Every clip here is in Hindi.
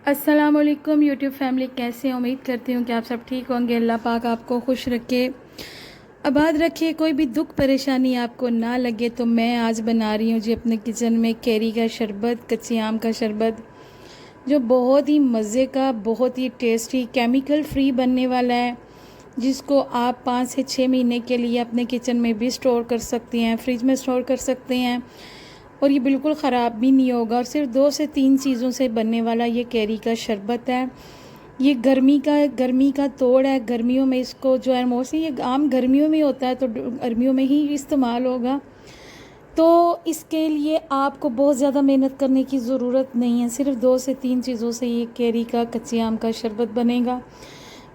अस्सलाम वालेकुम यूट्यूब फैमिली, कैसे हैं? उम्मीद करती हूँ कि आप सब ठीक होंगे। अल्लाह पाक आपको खुश रखे, आबाद रखे, कोई भी दुख परेशानी आपको ना लगे। तो मैं आज बना रही हूँ जी अपने किचन में कैरी का शरबत, कच्चे आम का शरबत, जो बहुत ही मज़े का, बहुत ही टेस्टी, केमिकल फ्री बनने वाला है, जिसको आप 5 से 6 महीने के लिए अपने किचन में भी स्टोर कर सकती हैं, फ्रिज में स्टोर कर सकते हैं, और ये बिल्कुल ख़राब भी नहीं होगा। और सिर्फ 2 से 3 चीज़ों से बनने वाला ये कैरी का शरबत है। ये गर्मी का तोड़ है। गर्मियों में इसको जो है, मोस्टली ये आम गर्मियों में होता है, तो गर्मियों में ही इस्तेमाल होगा। तो इसके लिए आपको बहुत ज़्यादा मेहनत करने की ज़रूरत नहीं है। सिर्फ 2 से 3 चीज़ों से ये कैरी का, कच्चे आम का शरबत बनेगा।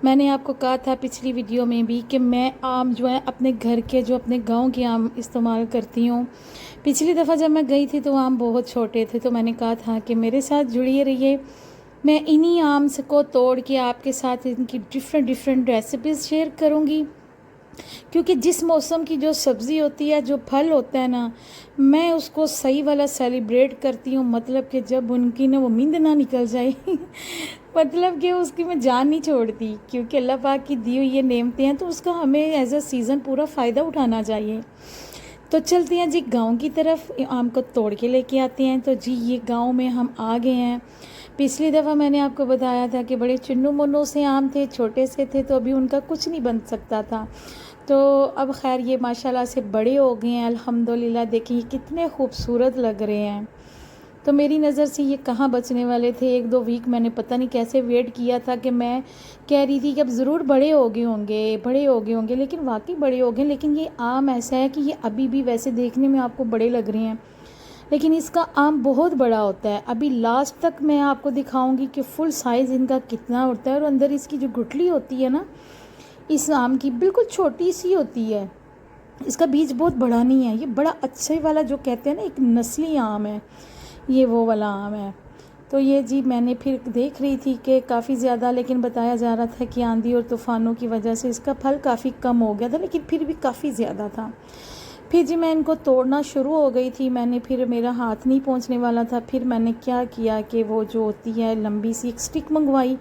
मैंने आपको कहा था पिछली वीडियो में भी कि मैं आम जो है अपने घर के, जो अपने गांव के आम इस्तेमाल करती हूँ। पिछली दफ़ा जब मैं गई थी तो आम बहुत छोटे थे, तो मैंने कहा था कि मेरे साथ जुड़िए रहिए, मैं इन्हीं आम से को तोड़ के आपके साथ इनकी डिफरेंट डिफरेंट रेसिपीज़ शेयर करूँगी। क्योंकि जिस मौसम की जो सब्ज़ी होती है, जो फल होता है ना, मैं उसको सही वाला सेलिब्रेट करती हूँ। मतलब कि जब उनकी ना वो नींद ना निकल जाए मतलब कि उसकी मैं जान नहीं छोड़ती, क्योंकि अल्लाह पाक की दी हुई ये नेमतें हैं, तो उसका हमें एज अ सीज़न पूरा फ़ायदा उठाना चाहिए। तो चलते हैं जी गांव की तरफ, आम को तोड़ के लेके आते हैं। तो जी ये गांव में हम आ गए हैं। पिछली दफ़ा मैंने आपको बताया था कि बड़े चुन्नू मुन्नू से आम थे, छोटे से थे, तो अभी उनका कुछ नहीं बन सकता था। तो अब खैर ये माशाल्लाह से बड़े हो गए हैं अल्हम्दुलिल्लाह। देखिए कितने खूबसूरत लग रहे हैं। तो मेरी नज़र से ये कहाँ बचने वाले थे। 1-2 वीक मैंने पता नहीं कैसे वेट किया था कि मैं कह रही थी कि अब ज़रूर बड़े हो गए होंगे, बड़े हो गए होंगे, लेकिन वाकई बड़े हो गए। लेकिन ये आम ऐसा है कि ये अभी भी वैसे देखने में आपको बड़े लग रहे हैं, लेकिन इसका आम बहुत बड़ा होता है। अभी लास्ट तक मैं आपको दिखाऊंगी कि फुल साइज़ इनका कितना होता है। और अंदर इसकी जो गुठली होती है ना, इस आम की बिल्कुल छोटी सी होती है। इसका बीज बहुत बड़ा नहीं है। ये बड़ा अच्छे वाला, जो कहते हैं ना, एक नस्ली आम है, ये वो वाला आम है। तो ये जी मैंने फिर देख रही थी कि काफ़ी ज़्यादा, लेकिन बताया जा रहा था कि आंधी और तूफ़ानों की वजह से इसका फल काफ़ी कम हो गया था, लेकिन फिर भी काफ़ी ज़्यादा था। फिर जी मैं इनको तोड़ना शुरू हो गई थी। मैंने फिर, मेरा हाथ नहीं पहुंचने वाला था। फिर मैंने क्या किया कि वो जो होती है लंबी सी एक स्टिक मंगवाई,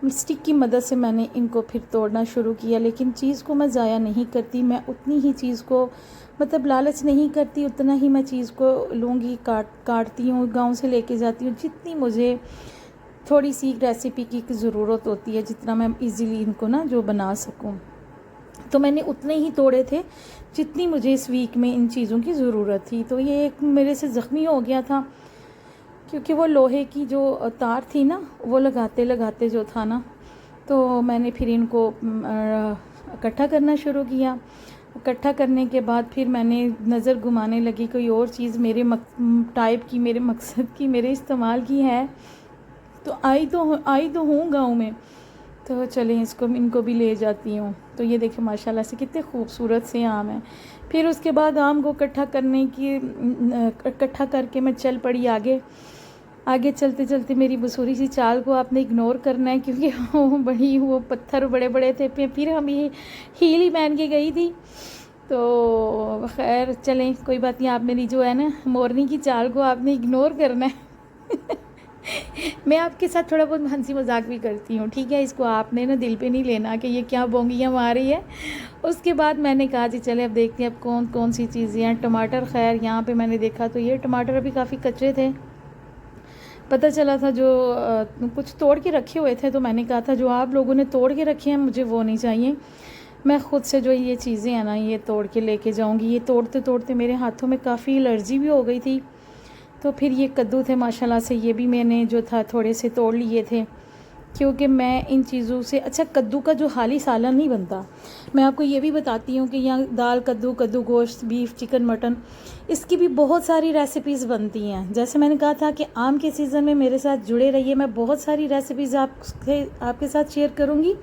स्टिक की मदद से मैंने इनको फिर तोड़ना शुरू किया। लेकिन चीज़ को मैं ज़ाया नहीं करती, मैं उतनी ही चीज़ को, मतलब लालच नहीं करती, उतना ही मैं चीज़ को लूँगी, काटती हूँ, गांव से लेके जाती हूँ, जितनी मुझे थोड़ी सी रेसिपी की ज़रूरत होती है, जितना मैं इजीली इनको ना जो बना सकूँ। तो मैंने उतने ही तोड़े थे जितनी मुझे इस वीक में इन चीज़ों की ज़रूरत थी। तो ये एक मेरे से ज़ख्मी हो गया था, क्योंकि वो लोहे की जो तार थी ना, वो लगाते लगाते जो था ना, तो मैंने फिर इनको इकट्ठा करना शुरू किया। इकट्ठा करने के बाद फिर मैंने नज़र घुमाने लगी, कोई और चीज़ मेरे टाइप की, मेरे मकसद की, मेरे इस्तेमाल की है। तो आई तो हूँ गाँव में, तो चलें इसको, इनको भी ले जाती हूँ। तो ये देखिए माशाल्लाह से कितने खूबसूरत से आम हैं। फिर उसके बाद आम को इकट्ठा करके मैं चल पड़ी आगे। आगे चलते चलते मेरी बसूरी सी चाल को आपने इग्नोर करना है, क्योंकि वो पत्थर बड़े बड़े थे। फिर हम ये हील ही पहन के गई थी। तो खैर चलें, कोई बात नहीं। आप मेरी जो है ना मोरनी की चाल को आपने इग्नोर करना है मैं आपके साथ थोड़ा बहुत हंसी मजाक भी करती हूँ, ठीक है? इसको आपने ना दिल पे नहीं लेना कि ये क्या बोंगियाँ मार रही है। उसके बाद मैंने कहा जी चले अब देखते हैं अब कौन कौन सी चीज़ें हैं। टमाटर, खैर यहाँ पे मैंने देखा तो ये टमाटर अभी काफ़ी कच्चे थे। पता चला था जो कुछ तोड़ के रखे हुए थे, तो मैंने कहा था जो आप लोगों ने तोड़ के रखे हैं मुझे वो नहीं चाहिए, मैं ख़ुद से जो ये चीज़ें हैं ना ये तोड़ के लेके जाऊँगी। ये तोड़ते तोड़ते मेरे हाथों में काफ़ी एलर्जी भी हो गई थी। तो फिर ये कद्दू थे माशाल्लाह से, ये भी मैंने जो था थोड़े से तोड़ लिए थे, क्योंकि मैं इन चीज़ों से, अच्छा कद्दू का जो हाली सालन नहीं बनता, मैं आपको ये भी बताती हूँ कि यहाँ दाल कद्दू, कद्दू गोश्त, बीफ, चिकन, मटन, इसकी भी बहुत सारी रेसिपीज़ बनती हैं। जैसे मैंने कहा था कि आम के सीज़न में मेरे साथ जुड़े रहिए, मैं बहुत सारी रेसिपीज़ आपके साथ शेयर करूँगी।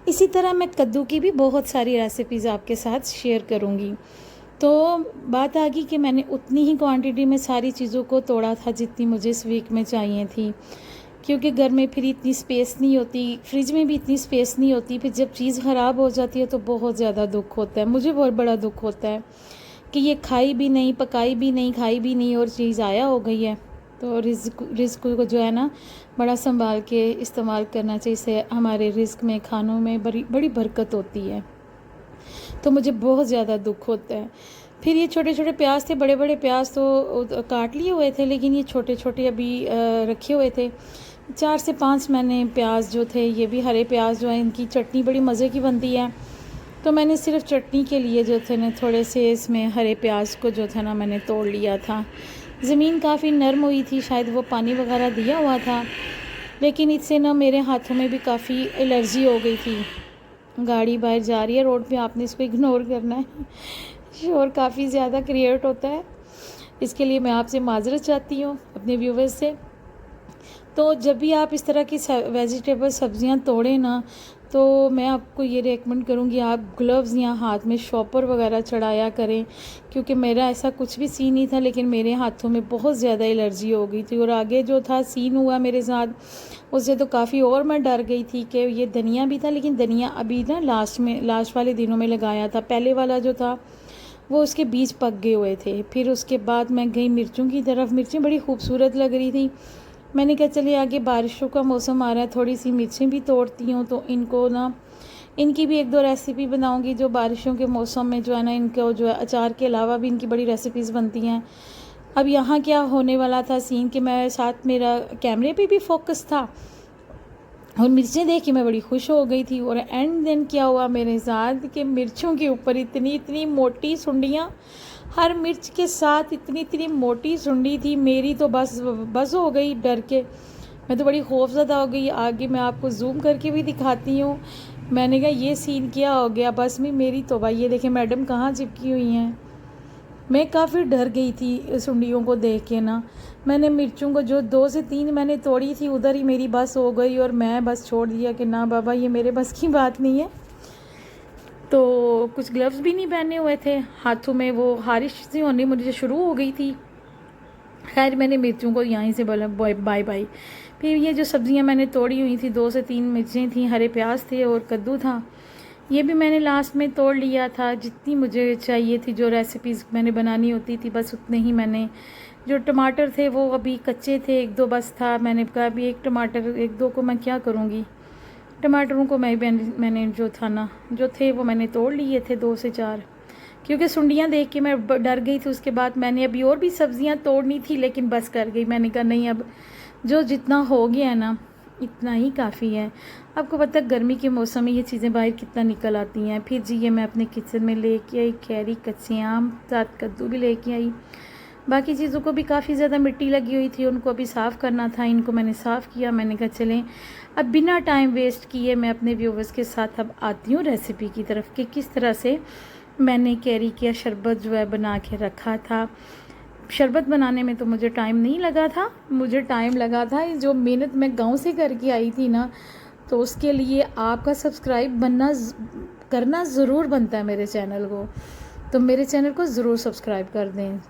इसी तरह मैं कद्दू की भी बहुत सारी रेसिपीज़ आपके साथ शेयर करूँगी। तो बात आ गई कि मैंने उतनी ही क्वांटिटी में सारी चीज़ों को तोड़ा था जितनी मुझे इस वीक में चाहिए थी, क्योंकि घर में फिर इतनी स्पेस नहीं होती, फ्रिज में भी इतनी स्पेस नहीं होती। फिर जब चीज़ ख़राब हो जाती है तो बहुत ज़्यादा दुख होता है, मुझे बहुत बड़ा दुख होता है कि ये खाई भी नहीं, पकाई भी नहीं, खाई भी नहीं और चीज़ आया हो गई है। तो रिस्क को जो है ना बड़ा संभाल के इस्तेमाल करना चाहिए, इससे हमारे रिस्क में खानों में बड़ी बड़ी बरकत होती है। तो मुझे बहुत ज़्यादा दुख होता है। फिर ये छोटे छोटे प्याज थे, बड़े बड़े प्याज तो काट लिए हुए थे, लेकिन ये छोटे छोटे अभी रखे हुए थे। 4 से 5 मैंने प्याज जो थे, ये भी हरे प्याज जो है, इनकी चटनी बड़ी मज़े की बनती है। तो मैंने सिर्फ चटनी के लिए जो थे ना थोड़े से इसमें हरे प्याज को जो था ना मैंने तोड़ लिया था। ज़मीन काफ़ी नरम हुई थी, शायद वो पानी वगैरह दिया हुआ था, लेकिन इससे ना मेरे हाथों में भी काफ़ी एलर्जी हो गई थी। गाड़ी बाहर जा रही है रोड पे, आपने इसको इग्नोर करना है। शोर काफ़ी ज़्यादा क्रिएट होता है, इसके लिए मैं आपसे माज़रत चाहती हूँ अपने व्यूवर्स से। तो जब भी आप इस तरह की वेजिटेबल सब्ज़ियाँ तोड़ें ना, तो मैं आपको ये रेकमेंड करूँगी आप ग्लव्स या हाथ में शॉपर वगैरह चढ़ाया करें, क्योंकि मेरा ऐसा कुछ भी सीन नहीं था, लेकिन मेरे हाथों में बहुत ज़्यादा एलर्जी हो गई थी। और आगे जो था सीन हुआ मेरे साथ, उससे तो काफ़ी और मैं डर गई थी कि ये धनिया भी था, लेकिन धनिया अभी ना लास्ट वाले दिनों में लगाया था। पहले वाला जो था वो उसके बीज पक गए हुए थे। फिर उसके बाद मैं गई मिर्चों की तरफ, मिर्चें बड़ी खूबसूरत लग रही थी। मैंने कहा चलिए आगे बारिशों का मौसम आ रहा है, थोड़ी सी मिर्चें भी तोड़ती हूँ, तो इनको ना इनकी भी 1-2 रेसिपी बनाऊँगी जो बारिशों के मौसम में जो है ना, इनको जो है अचार के अलावा भी इनकी बड़ी रेसिपीज़ बनती हैं। अब यहाँ क्या होने वाला था सीन कि मैं साथ मेरा कैमरे पे भी फोकस था और मिर्चें देख के मैं बड़ी खुश हो गई थी। और एंड देन क्या हुआ मेरे साथ कि मिर्चों के ऊपर इतनी इतनी मोटी सुंडियाँ, हर मिर्च के साथ इतनी इतनी मोटी सुंडी थी मेरी, तो बस हो गई डर के। मैं तो बड़ी खौफज़दा हो गई। आगे मैं आपको जूम करके भी दिखाती हूँ। मैंने कहा ये सीन क्या हो गया बस में मेरी, तो भाई ये देखें मैडम कहाँ चिपकी हुई हैं। मैं काफ़ी डर गई थी सुंडियों को देख के ना। मैंने मिर्चों को जो 2 से 3 मैंने तोड़ी थी, उधर ही मेरी बस हो गई और मैं बस छोड़ दिया कि ना बाबा ये मेरे बस की बात नहीं है। तो कुछ ग्लव्स भी नहीं पहने हुए थे, हाथों में वो हारिश सी होनी मुझे शुरू हो गई थी। खैर मैंने मिर्चों को यहीं से बोला बाय बाय। फिर ये जो सब्ज़ियां मैंने तोड़ी हुई थी, 2 से 3 मिर्चें थी, हरे प्याज थे और कद्दू था, ये भी मैंने लास्ट में तोड़ लिया था। जितनी मुझे चाहिए थी, जो रेसिपीज़ मैंने बनानी होती थी, बस उतने ही मैंने। जो टमाटर थे वो अभी कच्चे थे, 1-2 बस था। मैंने कहा अभी 1 टमाटर 1-2 को मैं क्या करूँगी, टमाटरों को मैंने जो था ना जो थे वो मैंने तोड़ लिए थे 2 से 4, क्योंकि सुंडियाँ देख के मैं डर गई थी। उसके बाद मैंने अभी और भी सब्ज़ियाँ तोड़नी थी, लेकिन बस कर गई। मैंने कहा नहीं, अब जो जितना हो गया है ना इतना ही काफ़ी है। आपको पता है गर्मी के मौसम में ये चीज़ें बाहर कितना निकल आती हैं। फिर जी ये मैं अपने किचन में लेके आई कैरी, कच्चे आम, साथ कद्दू भी लेके आई। बाकी चीज़ों को भी काफ़ी ज़्यादा मिट्टी लगी हुई थी, उनको अभी साफ़ करना था। इनको मैंने साफ़ किया। मैंने कहा चलें अब बिना टाइम वेस्ट किए मैं अपने व्यूवर्स के साथ अब आती हूँ रेसिपी की तरफ कि किस तरह से मैंने कैरी का शरबत जो है बना के रखा था। शरबत बनाने में तो मुझे टाइम नहीं लगा था, मुझे टाइम लगा था जो मेहनत मैं गांव से करके आई थी ना, तो उसके लिए आपका सब्सक्राइब करना ज़रूर बनता है मेरे चैनल को। तो मेरे चैनल को ज़रूर सब्सक्राइब कर दें।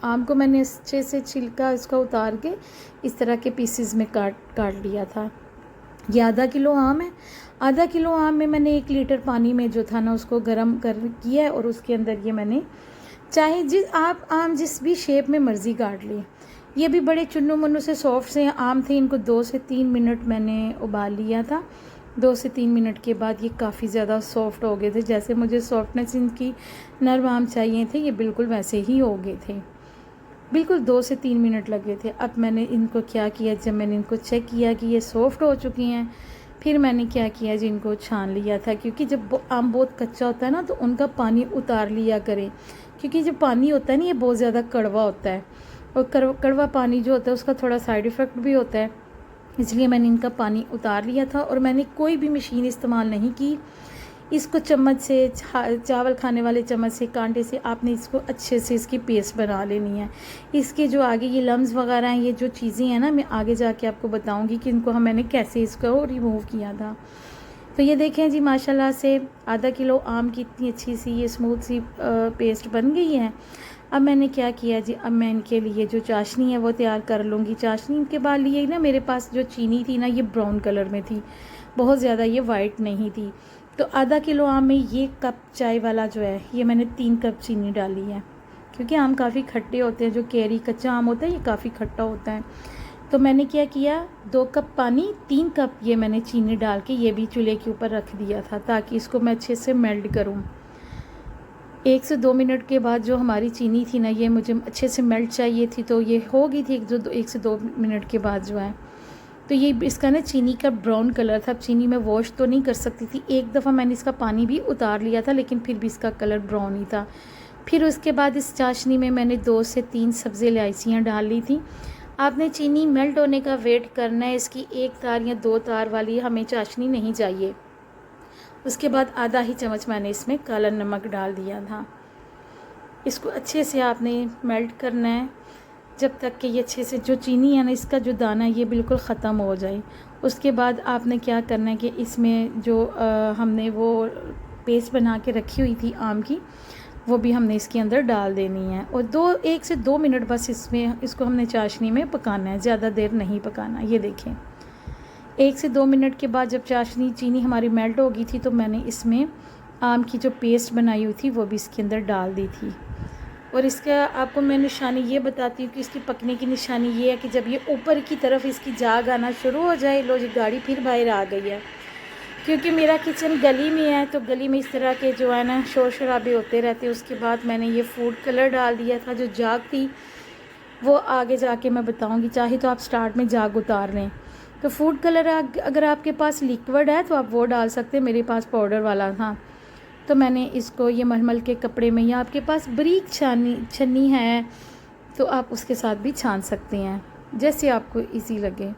आम को मैंने अच्छे से छिलका इसका उतार के इस तरह के पीसेस में काट लिया था। ये आधा किलो आम है। आधा किलो आम में मैंने 1 लीटर पानी में जो था ना उसको गर्म कर किया है, और उसके अंदर ये मैंने चाहे आप आम जिस भी शेप में मर्ज़ी काट ली। ये भी बड़े चुन्नू मुन्नू से सॉफ्ट से आम थे। इनको 2 से 3 मिनट मैंने उबाल लिया था। 2 से 3 मिनट के बाद ये काफ़ी ज़्यादा सॉफ्ट हो गए थे। जैसे मुझे सॉफ्टनेस इनकी नरम आम चाहिए थे, ये बिल्कुल वैसे ही हो गए थे। बिल्कुल 2 से 3 मिनट लगे थे। अब मैंने इनको क्या किया, जब मैंने इनको चेक किया कि ये सॉफ्ट हो चुकी हैं, फिर मैंने क्या किया जी, इनको छान लिया था। क्योंकि जब आम बहुत कच्चा होता है ना, तो उनका पानी उतार लिया करें, क्योंकि जो पानी होता है ना ये बहुत ज़्यादा कड़वा होता है, और कड़वा पानी जो होता है उसका थोड़ा साइड इफ़ेक्ट भी होता है। इसलिए मैंने इनका पानी उतार लिया था। और मैंने कोई भी मशीन इस्तेमाल नहीं की। इसको चम्मच से, चावल खाने वाले चम्मच से, कांटे से आपने इसको अच्छे से इसकी पेस्ट बना लेनी है। इसके जो आगे ये लम्स वगैरह हैं, ये जो चीज़ें हैं ना, मैं आगे जाके आपको बताऊंगी कि इनको मैंने कैसे इसको रिमूव किया था। तो ये देखें जी, माशाल्लाह से आधा किलो आम की इतनी अच्छी सी ये स्मूथ सी पेस्ट बन गई है। अब मैंने क्या किया जी, अब मैं इनके लिए जो चाशनी है वो तैयार कर लूँगी। चाशनी के बाद लिए ना, मेरे पास जो चीनी थी ना ये ब्राउन कलर में थी, बहुत ज़्यादा ये वाइट नहीं थी। तो आधा किलो आम में ये कप चाय वाला जो है, ये मैंने 3 कप चीनी डाली है। क्योंकि आम काफ़ी खट्टे होते हैं। जो कैरी कच्चा आम होता है ये काफ़ी खट्टा होता है। तो मैंने क्या किया, 2 कप पानी, 3 कप ये मैंने चीनी डाल के ये भी चूल्हे के ऊपर रख दिया था ताकि इसको मैं अच्छे से मेल्ट करूँ। 1 से 2 मिनट के बाद जो हमारी चीनी थी ना, ये मुझे अच्छे से मेल्ट चाहिए थी, तो ये हो गई थी 1 से 2 मिनट के बाद जो है। तो ये इसका ना चीनी का ब्राउन कलर था। अब चीनी में वॉश तो नहीं कर सकती थी, एक दफ़ा मैंने इसका पानी भी उतार लिया था, लेकिन फिर भी इसका कलर ब्राउन ही था। फिर उसके बाद इस चाशनी में मैंने 2 से 3 सब्ज़ी इलायचियाँ डाल ली थी। आपने चीनी मेल्ट होने का वेट करना है, इसकी 1 तार या 2 तार वाली हमें चाशनी नहीं चाहिए। उसके बाद आधा ही चम्मच मैंने इसमें काला नमक डाल दिया था। इसको अच्छे से आपने मेल्ट करना है जब तक कि ये अच्छे से, जो चीनी है ना, इसका जो दाना है ये बिल्कुल ख़त्म हो जाए। उसके बाद आपने क्या करना है कि इसमें जो हमने वो पेस्ट बना के रखी हुई थी आम की, वो भी हमने इसके अंदर डाल देनी है और 1 से 2 मिनट बस इसको हमने चाशनी में पकाना है, ज़्यादा देर नहीं पकाना। ये देखें 1 से 2 मिनट के बाद जब चाशनी चीनी हमारी मेल्ट हो गई थी तो मैंने इसमें आम की जो पेस्ट बनाई हुई थी वो भी इसके अंदर डाल दी थी। और इसका आपको मैं निशानी ये बताती हूँ कि इसकी पकने की निशानी ये है कि जब ये ऊपर की तरफ इसकी जाग आना शुरू हो जाए, लो जी गाड़ी फिर बाहर आ गई है। क्योंकि मेरा किचन गली में है तो गली में इस तरह के जो है ना शोर शराबे होते रहते हैं। उसके बाद मैंने ये फूड कलर डाल दिया था। जो जाग थी वो आगे जाके मैं बताऊँगी, चाहे तो आप स्टार्ट में जाग उतार लें। तो फूड कलर अगर आपके पास लिक्विड है तो आप वो डाल सकते हैं, मेरे पास पाउडर वाला था। तो मैंने इसको ये मलमल के कपड़े में, या आपके पास बारीक छन्नी है तो आप उसके साथ भी छान सकते हैं, जैसे आपको इजी लगे।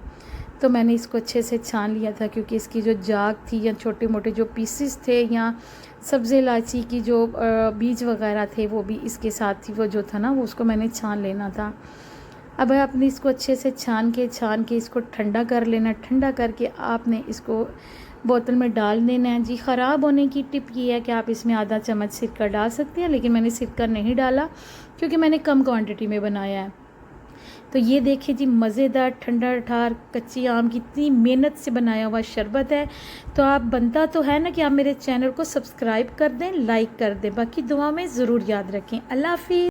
तो मैंने इसको अच्छे से छान लिया था क्योंकि इसकी जो जाग थी या छोटे मोटे जो पीसेस थे या सब्ज़ी इलायची की जो बीज वगैरह थे वो भी इसके साथ थी, वो जो था ना वो उसको मैंने छान लेना था। अब आपने इसको अच्छे से छान के इसको ठंडा कर लेना। ठंडा करके आपने इसको बोतल में डाल देना है जी। ख़राब होने की टिप ये है कि आप इसमें आधा चम्मच सिरका डाल सकते हैं, लेकिन मैंने सिरका नहीं डाला क्योंकि मैंने कम क्वांटिटी में बनाया है। तो ये देखिए जी, मज़ेदार ठंडा ठार कच्ची आम की इतनी मेहनत से बनाया हुआ शरबत है। तो आप बनता तो है ना कि आप मेरे चैनल को सब्सक्राइब कर दें, लाइक कर दें, बाकी दुआ में ज़रूर याद रखें। अल्लाह हाफ़िज़।